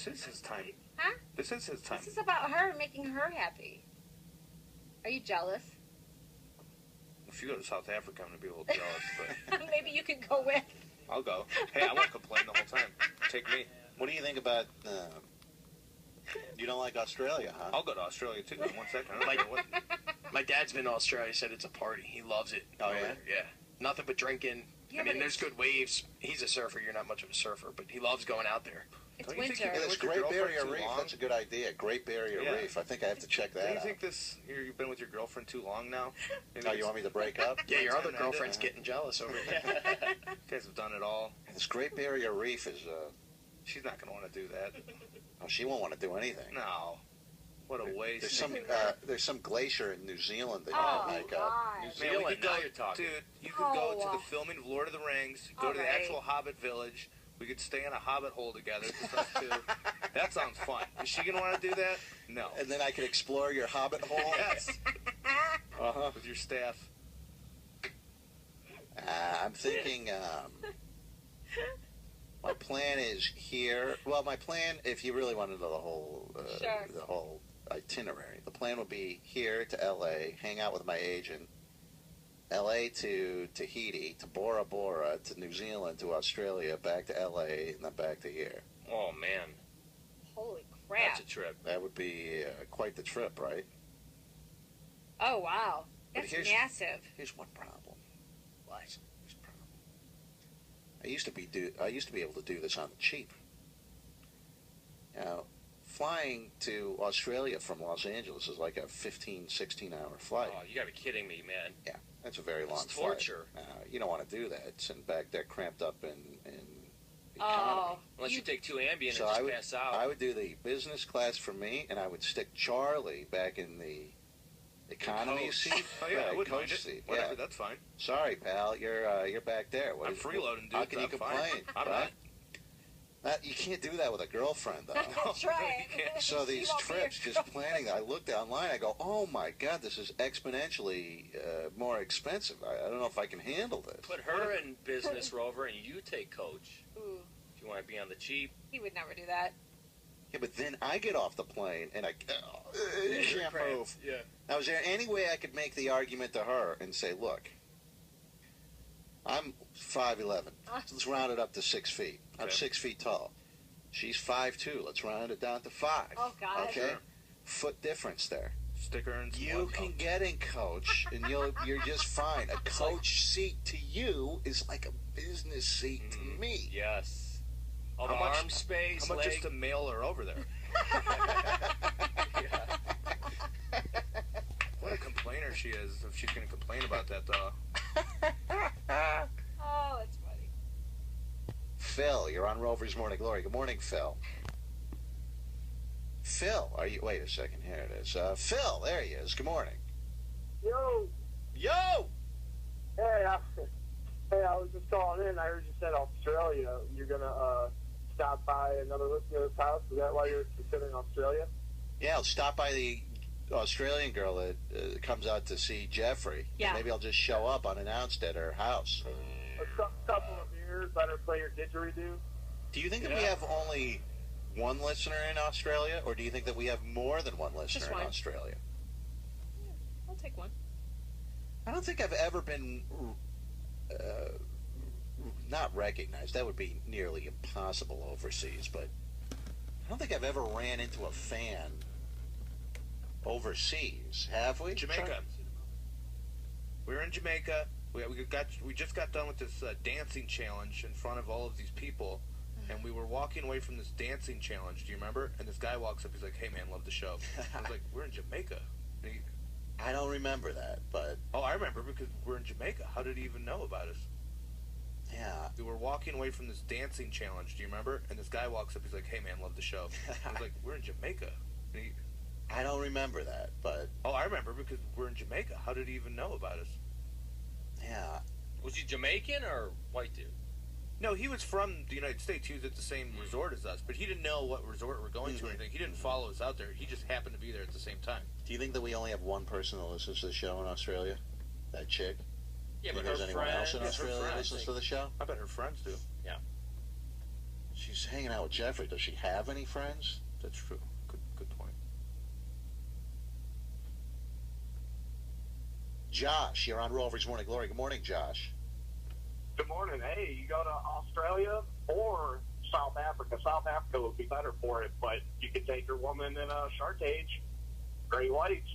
This is his time. Huh? This is his time. This is about her making her happy. Are you jealous? If you go to South Africa, I'm going to be a little jealous. But Maybe you could go with. I'll go. Hey, I won't complain the whole time. Take me. What do you think about... you don't like Australia, huh? I'll go to Australia, too, in 1 second. I don't know what... My dad's been to Australia. He said it's a party. He loves it. Oh, yeah? Yeah. Nothing but drinking. Yeah, I mean, but there's good waves. He's a surfer. You're not much of a surfer, but he loves going out there. It's Don't you think winter. you Yeah, this with your Great girlfriend Barrier too Reef, long? that's a good idea. Great Barrier Yeah. Reef. I think I have to check that Do you out. think you've been with your girlfriend too long now? Oh, you want me to break up? Yeah, your Time other to end it, girlfriend's huh? getting jealous over here. You guys have done it all. This Great Barrier Reef is... She's not going to want to do that. oh, she won't want to do anything. No. What a waste. There's some glacier in New Zealand that you Oh, can hike up. God. Man, we Zealand, could go, now you're talking. Dude, you could go to Oh. the filming of Lord of the Rings, go All to the right. actual Hobbit village. We could stay in a Hobbit hole together. Just us two. That sounds fun. Is she going to want to do that? No. And then I could explore your hobbit hole. Yes. Uh-huh. With your staff. I'm thinking my plan is here. Well, my plan, if you really want to know Sure. the whole itinerary, the plan would be here to L.A., hang out with my agent, L.A. to Tahiti, to Bora Bora, to New Zealand, to Australia, back to L.A., and then back to here. Oh, man. Holy crap. That's a trip. That would be quite the trip, right? Oh, wow. But That's here's- massive. Here's one problem. What? Here's a problem. I used to be able to do this on the cheap. You know, flying to Australia from Los Angeles is like a 15, 16-hour flight. Oh, you gotta be kidding me, man. Yeah, that's a very long It's flight. torture. You don't want to do that. Sitting back there cramped up in economy. Oh. Unless you take 2 Ambien So and just pass out. I would do the business class for me, and I would stick Charlie back in the economy Coach. seat. Oh, yeah, I Right, wouldn't coach mind it. seat. Whatever, Yeah. that's fine. Sorry, pal, you're back there. I'm freeloading, dude. How can you I'm complain? fine. I'm right? You can't do that with a girlfriend, though. That's right. you can't. So She these won't be your trips, just planning, I looked online, I go, oh my God, this is exponentially more expensive. I don't know if I can handle this. Put her in business, Rover, and you take coach. Ooh, If you want to be on the cheap. he would never do that. Yeah, but then I get off the plane and I can't move. Yeah. Now, is there any way I could make the argument to her and say, look, I'm 5'11". Let's round it up to 6 feet. I'm Okay. 6 feet tall. She's 5'2". Let's round it down to 5. Oh, God. Okay? Sure. Foot difference there. Stick her in some You love can notes. get in coach, and you're just fine. A coach seat to you is like a business seat to me. Yes. All How the much- arm space, How much leg. is to mail her over there? Yeah. What a complainer she is. If she's going to complain about that, though. Oh, that's funny. Phil, you're on Rover's Morning Glory. Good morning, Phil. Phil, are you? Wait a second. Here it is. Phil, there he is. Good morning. Yo, Yo! hey, I was just calling in. I heard you said Australia. You're gonna stop by another listener's house. Is that why you're considering Australia? Yeah, I'll stop by the Australian girl that comes out to see Jeffrey. Yeah. Maybe I'll just show up unannounced at her house. A couple of beers, let her play your didgeridoo. Do you think that we have only one listener in Australia, or do you think that we have more than one listener Just in one. Australia? I'll take one. I don't think I've ever been not recognized. That would be nearly impossible overseas, but I don't think I've ever ran into a fan overseas. Have we? Jamaica. We were in Jamaica. We just got done with this dancing challenge in front of all of these people, and we were walking away from this dancing challenge. Do you remember? And this guy walks up. He's like, "Hey, man, love the show." I was like, "We're in Jamaica." And he, I don't remember that, but oh, I remember because we're in Jamaica. How did he even know about us? yeah. We were walking away from this dancing challenge. Do you remember? And this guy walks up. He's like, "Hey, man, love the show." I was like, "We're in Jamaica." And he, I don't remember that, but oh, I remember because we're in Jamaica. How did he even know about us? yeah. Was he Jamaican or white dude? No, he was from the United States. He was at the same resort as us, but he didn't know what resort we're going to or anything. He didn't follow us out there. He just happened to be there at the same time. Do you think that we only have one person that listens to the show in Australia? That chick? Yeah, Do you but think there's her anyone friends. else in her Australia that friends, listens to the show? I bet her friends do. She's hanging out with Jeffrey. Does she have any friends? That's true. Good point. Josh, you're on Rovers Morning Glory. Good morning, Josh. Good morning. Hey, you go to Australia or South Africa? South Africa would be better for it, but you could take your woman in a shark cage. Great whites.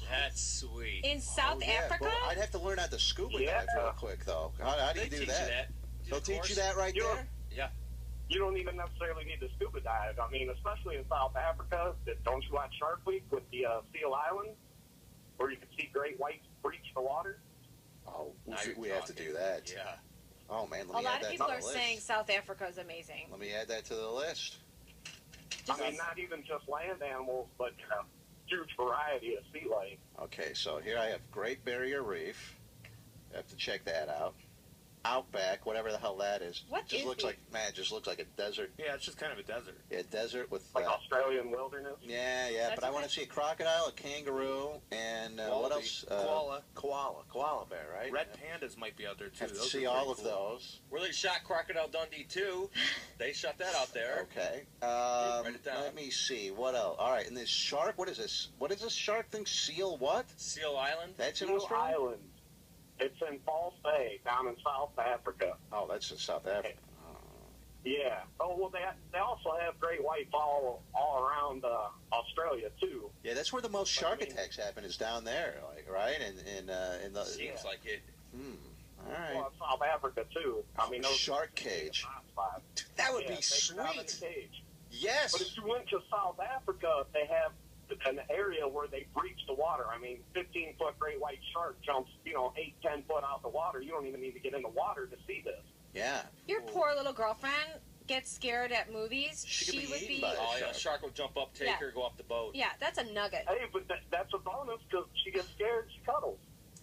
That's sweet. In South Africa? Well, I'd have to learn how to scuba dive real quick, though. How do They you do teach that? you that. They'll Of teach course. you that right You there? Yeah. You don't even necessarily need to scuba dive. I mean, especially in South Africa, don't you watch Shark Week with the Seal Island, where you can see great whites breach the water? Oh, Now you're we have to talking. do that. Yeah. Oh, man, let A me lot add of that people to are the list. saying South Africa is amazing. Let me add that to the list. I mean, not even just land animals, but huge variety of sea life. Okay, so here I have Great Barrier Reef. I have to check that out. Outback, whatever the hell that is. What just is looks it? like, man, it just looks like a desert. Yeah, it's just kind of a desert. Yeah, desert with. Like Australian wilderness. Yeah, That's but I want to okay. see a crocodile, a kangaroo, and what Wallaby, else? Koala bear, right? Red pandas might be out there too. Have to Those see are all pretty of cool. those. Where they shot Crocodile Dundee too. They shot that out there. Okay. Write it down. Let me see. What else? All right. And this shark. What is this? What is this shark thing? Seal what? Seal Island. That's in Seal Australia. Island. It's in False Bay, down in South Africa. Oh, that's in South Africa. Yeah. Oh, well, they also have great whites all around Australia, too. Yeah, that's where the most shark I mean- attacks happen. Is down there, like right? In the. Seems like it. All right. Well, South Africa, too. I mean, those Shark cage. hotspots. That would Yeah, be they get out of the sweet. cage. Yes. But if you went to South Africa, they have an area where they breach the water. I mean, 15-foot great white shark jumps, 8, 10 foot out the water. You don't even need to get in the water to see this. Yeah. Your poor little girlfriend gets scared at movies. She could be would eaten be. by Oh yeah, shark. shark will jump up, take Yeah. her, go off the boat. Yeah, that's a nugget. Hey, but that's a bonus because she gets scared, she cuddles.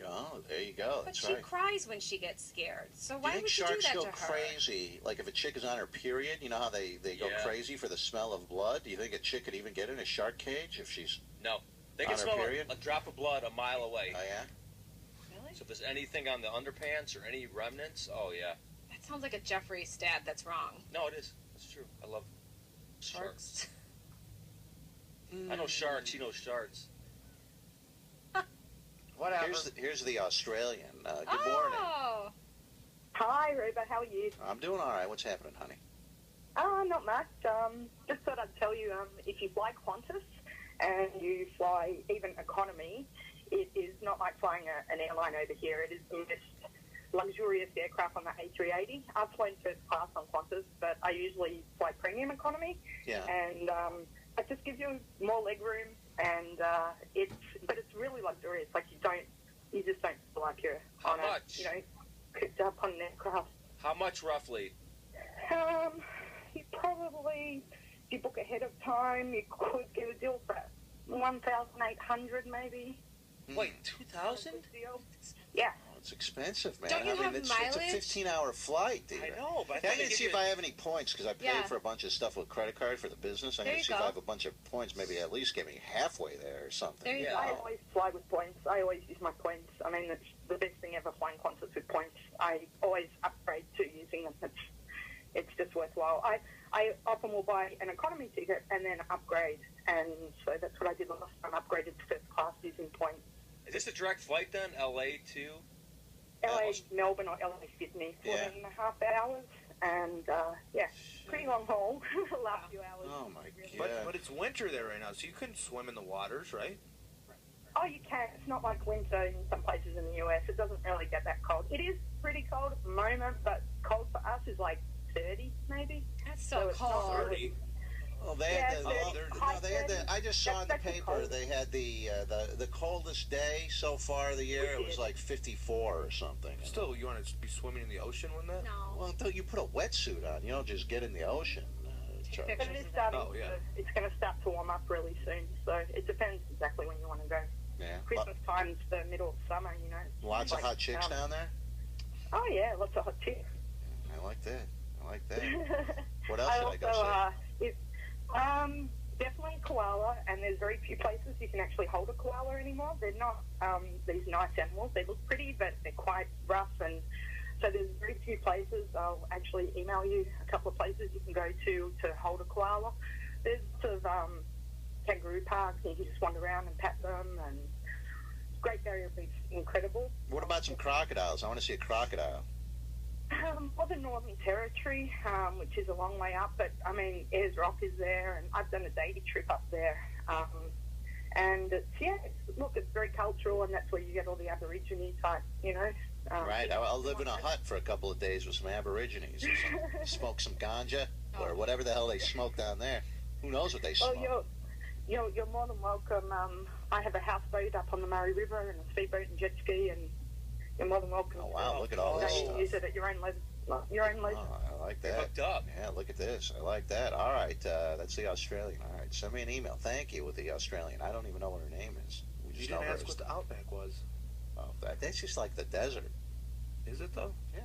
Oh, there you go. But That's she right. cries when she gets scared. So Do you why think would you do sharks that go to her? crazy? Like if a chick is on her period, you know how they go Yeah. crazy for the smell of blood? Do you think a chick could even get in a shark cage if she's... No, they On can her smell period? a drop of blood a mile away. Oh, yeah? Really? So if there's anything on the underpants or any remnants, oh yeah. That sounds like a Jeffrey stat that's wrong. No, it is. It's true. I love sharks. Sharks. I know sharks. He knows sharks. Whatever. Here's the Australian. Good morning. Oh, Hi, Rover. How are you? I'm doing all right. What's happening, honey? Not much. Just thought I'd tell you, if you fly Qantas and you fly even economy, it is not like flying an airline over here. It is the most luxurious aircraft on the A380. I've flown first class on Qantas, but I usually fly premium economy, Yeah. and it just gives you more leg room, and it's really luxurious. Like you just don't feel like you're How on much? cooked up on an aircraft. How much roughly? You probably, if you book ahead of time, you could get a deal for 1,800 maybe. Wait, 2,000? Deal. Yeah. Oh, it's expensive, man. Don't you have it's mileage? a 15-hour flight, dude. I know, but I I thought need they to give see you- if I have any points because I paid Yeah. for a bunch of stuff with credit card for the business. I There need you to see if go. I have a bunch of points. Maybe at least get me halfway there or something. There you Yeah. I go. always fly with points. I always use my points. I mean, it's the best thing ever, flying concerts with points. I always upgrade to using them. It's just worthwhile. I often will buy an economy ticket and then upgrade, and so that's what I did last time. Upgraded to first class using points. Is this a direct flight then? LA to? LA Melbourne or LA Sydney, 14.5 hours, and pretty long haul. Last few hours. Oh, my Really. God. But it's winter there right now, so you couldn't swim in the waters, right? Oh, you can. It's not like winter in some places in the US. It doesn't really get that cold. It is pretty cold at the moment, but cold for us is like 30 maybe. That's So so it's not cold. really- Well, they Yeah, had the, so they had the. I just saw in the that's paper cold. they had the coldest day so far of the year. It was like 54 or something. Still, you want to be swimming in the ocean when that? No. Well, until you put a wetsuit on, you don't just get in the ocean. Charlie. But it is starting. Oh, yeah. It's going to start to warm up really soon. So it depends exactly when you want to go. Yeah. Christmas time's the middle of summer, you know. Lots of Like, hot chicks down there. Oh yeah, lots of hot chicks. I like that. What else I should I go say? also, definitely koala, and there's very few places you can actually hold a koala anymore. They're not these nice animals. They look pretty, but they're quite rough and So there's very few places. I'll actually email you a couple of places you can go to hold a koala. There's sort of kangaroo parks, and you can just wander around and pet them, and Great Barrier Reef's incredible. What about some crocodiles? I want to see a crocodile. Well, the Northern Territory, which is a long way up, but I mean, Ayers Rock is there, and I've done a daily trip up there. And it's very cultural, and that's where you get all the Aborigine type, Right. I'll live in a hut for a couple of days with some Aborigines. Smoke some ganja or whatever the hell they smoke down there. Who knows what they smoke? Oh, you're more than welcome. I have a houseboat up on the Murray River and a speedboat and jet ski, and you're more than welcome. Oh, wow, look at all this stuff. Use it at your own leisure. Oh, I like that. You're hooked up. Yeah, look at this. I like that. All right, that's the Australian. All right, send me an email. Thank you with the Australian. I don't even know what her name is. We You just didn't know her ask as- what the Outback was. Oh, that's just like the desert. Is it though? Yeah.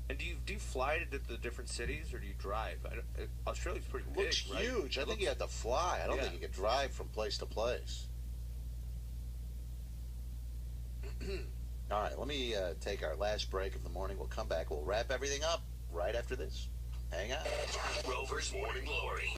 And do you fly to the different cities, or do you drive? Australia's pretty big, Looks right? huge. I think you have to fly. I don't Yeah. think you can drive from place to place. All right, let me take our last break of the morning. We'll come back. We'll wrap everything up right after this. Hang on. Rover's Morning Glory.